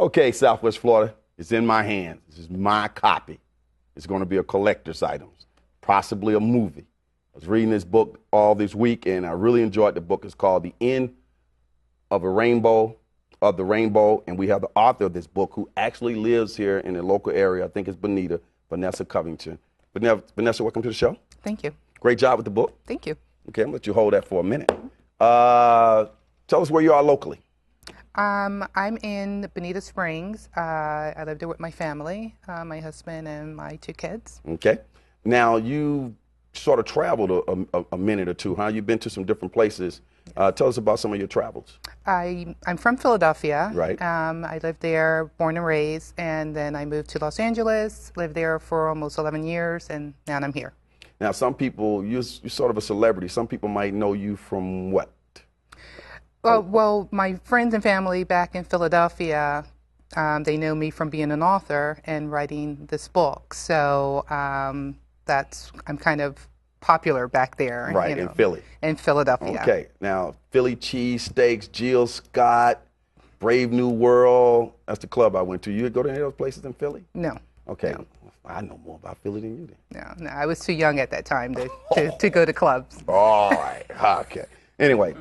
Okay, Southwest Florida, it's in my hands. This is my copy. It's going to be a collector's item, possibly a movie. I was reading this book all this week, and I really enjoyed the book. It's called The End of the Rainbow, and we have the author of this book who actually lives here in the local area. I think it's Vanessa Covington. Vanessa, welcome to the show. Thank you. Great job with the book. Thank you. Okay, I'm going to let you hold that for a minute. Tell us where you are locally. I'm in Bonita Springs. I live there with my family, my husband and my 2 kids. Okay. Now, you sort of traveled a minute or two, huh? You've been to some different places. Tell us about some of your travels. I'm from Philadelphia. Right. I lived there, born and raised, and then I moved to Los Angeles, lived there for almost 11 years, and now I'm here. Now, some people, you're sort of a celebrity. Some people might know you from what? Well, my friends and family back in Philadelphia, they know me from being an author and writing this book. So I'm kind of popular back there. Right, in Philly. In Philadelphia. Okay. Now, Philly cheesesteaks, Jill Scott, Brave New World. That's the club I went to. You go to any of those places in Philly? No. Okay. No. I know more about Philly than you do. No, I was too young at that time to go to clubs. All right. Okay. Anyway,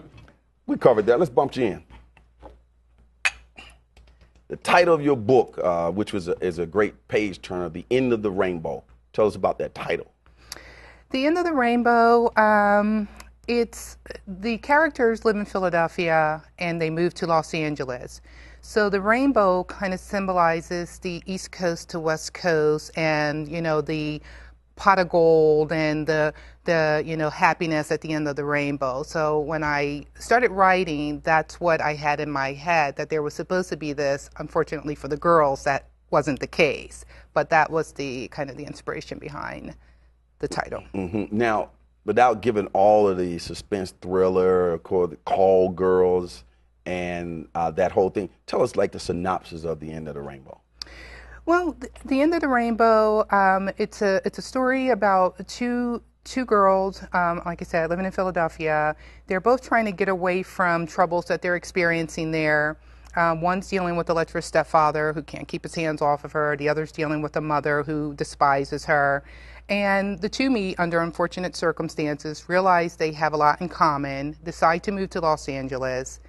we covered that. Let's bump you in. The title of your book, which is a great page turner, The End of the Rainbow. Tell us about that title. The End of the Rainbow, it's the characters live in Philadelphia and they move to Los Angeles. So the rainbow kind of symbolizes the East Coast to West Coast and, the pot of gold and the happiness at the end of the rainbow. So when I started writing, that's what I had in my head, that there was supposed to be this. Unfortunately for the girls, that wasn't the case. But that was the kind of the inspiration behind the title. Mm-hmm. Now, without giving all of the suspense thriller, the Call Girls, and that whole thing, tell us like the synopsis of The End of the Rainbow. Well, the End of the Rainbow, it's a story about two girls, like I said, living in Philadelphia. They're both trying to get away from troubles that they're experiencing there. One's dealing with a lecherous stepfather who can't keep his hands off of her. The other's dealing with a mother who despises her. And the two meet under unfortunate circumstances, realize they have a lot in common, decide to move to Los Angeles.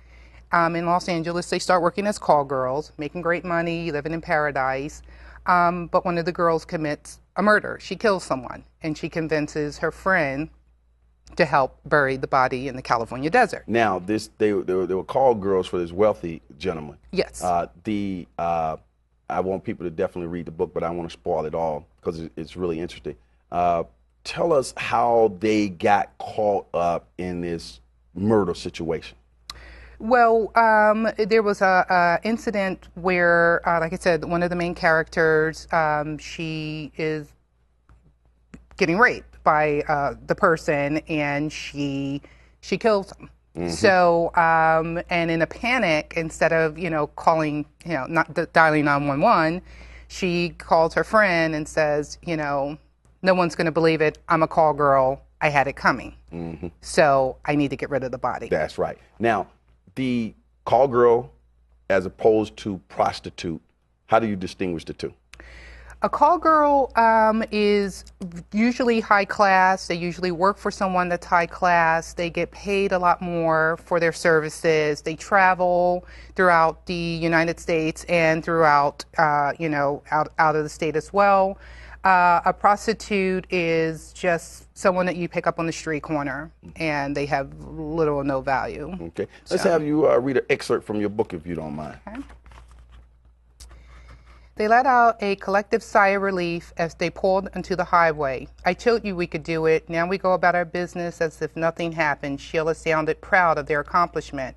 In Los Angeles, they start working as call girls, making great money, living in paradise. But one of the girls commits a murder. She kills someone, and she convinces her friend to help bury the body in the California desert. Now, they were call girls for this wealthy gentleman. Yes. I want people to definitely read the book, but I don't want to spoil it all because it's really interesting. Tell us how they got caught up in this murder situation. Well, there was a incident where, like I said, one of the main characters, she is getting raped by the person, and she kills him. Mm-hmm. So, and in a panic, instead of calling, not dialing 911, she calls her friend and says, no one's going to believe it. I'm a call girl. I had it coming. Mm-hmm. So I need to get rid of the body. That's right. Now, the call girl as opposed to prostitute, how do you distinguish the two? A call girl is usually high class. They usually work for someone that's high class. They get paid a lot more for their services. They travel throughout the United States and throughout, out of the state as well. A prostitute is just someone that you pick up on the street corner, and they have little or no value. Okay. Let's have you read an excerpt from your book, if you don't mind. Okay. They let out a collective sigh of relief as they pulled into the highway. I told you we could do it. Now we go about our business as if nothing happened. Sheila sounded proud of their accomplishment.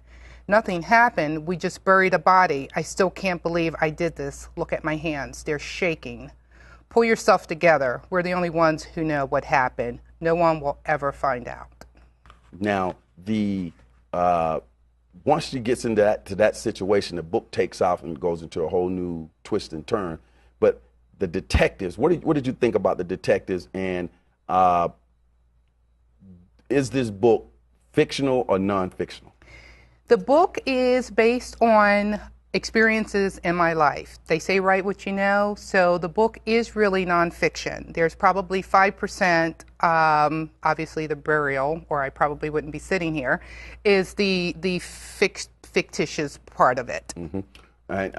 Nothing happened. We just buried a body. I still can't believe I did this. Look at my hands. They're shaking. Pull yourself together. We're the only ones who know what happened. No one will ever find out. Now, once she gets into that situation, the book takes off and goes into a whole new twist and turn. But the detectives, what did you think about the detectives? And is this book fictional or non-fictional? The book is based on experiences in my life. They say write what you know, so the book is really nonfiction. There's probably 5%, obviously the burial, or I probably wouldn't be sitting here, is the fictitious part of it. Mm-hmm. And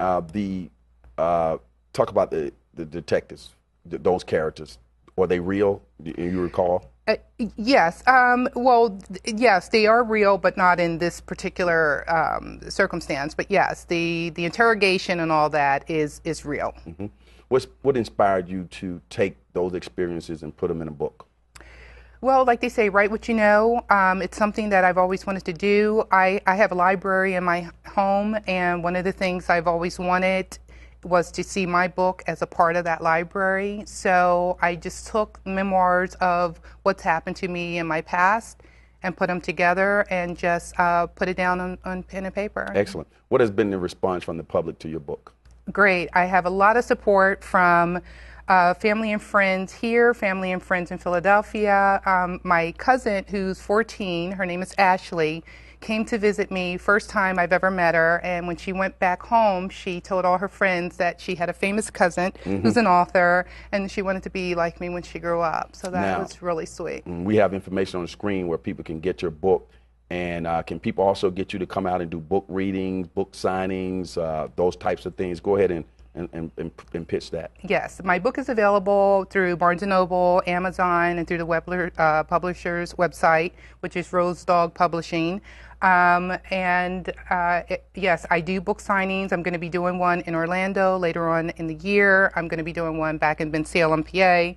talk about the detectives, those characters. Are they real? Do you recall? Yes. Well, yes, they are real, but not in this particular circumstance. But yes, the interrogation and all that is real. Mm-hmm. What inspired you to take those experiences and put them in a book? Well, like they say, write what you know. It's something that I've always wanted to do. I have a library in my home, and one of the things I've always wanted was to see my book as a part of that library. So I just took memoirs of what's happened to me in my past and put them together and just put it down on pen and paper. Excellent. What has been the response from the public to your book? Great. I have a lot of support from family and friends here, family and friends in Philadelphia. My cousin, who's 14, her name is Ashley, came to visit me, first time I've ever met her, and when she went back home, she told all her friends that she had a famous cousin who's an author, and she wanted to be like me when she grew up. So that was really sweet. We have information on the screen where people can get your book, and can people also get you to come out and do book readings, book signings, those types of things? Go ahead and pitch that. Yes, my book is available through Barnes & Noble, Amazon, and through the publisher's website, which is Rose Dog Publishing. Yes, I do book signings. I'm going to be doing one in Orlando later on in the year. I'm going to be doing one back in Bensalem, PA.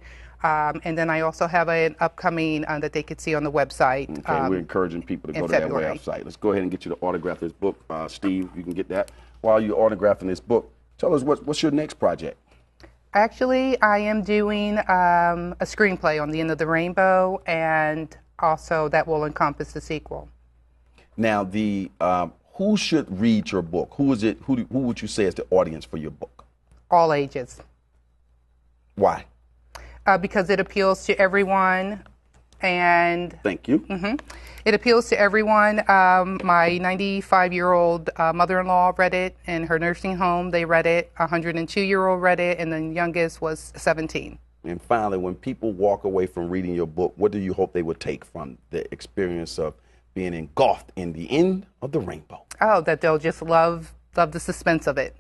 And then I also have an upcoming that they could see on the website. Okay, we're encouraging people to go to February. That website. Let's go ahead and get you to autograph this book. Steve, you can get that. While you're autographing this book, tell us what's your next project? Actually, I am doing a screenplay on The End of the Rainbow, and also that will encompass the sequel. Now, who should read your book? Who is it? Who would you say is the audience for your book? All ages. Why? Because it appeals to everyone, and thank you. It appeals to everyone. My 95-year-old mother-in-law read it in her nursing home. They read it. A 102-year-old read it, and the youngest was 17. And finally, when people walk away from reading your book, what do you hope they would take from the experience of being engulfed in the end of the rainbow? Oh, that they'll just love the suspense of it,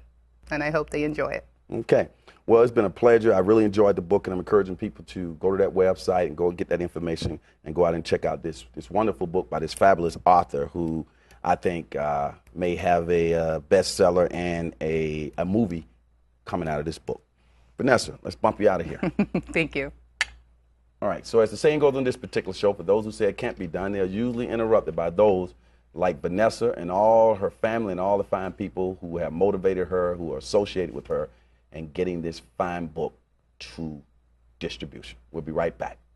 and I hope they enjoy it. Okay. Well, it's been a pleasure. I really enjoyed the book, and I'm encouraging people to go to that website and go get that information and go out and check out this wonderful book by this fabulous author who I think may have a bestseller and a movie coming out of this book. Vanessa, let's bump you out of here. Thank you. All right, so as the saying goes on this particular show, for those who say it can't be done, they're usually interrupted by those like Vanessa and all her family and all the fine people who have motivated her, who are associated with her, and getting this fine book to distribution. We'll be right back.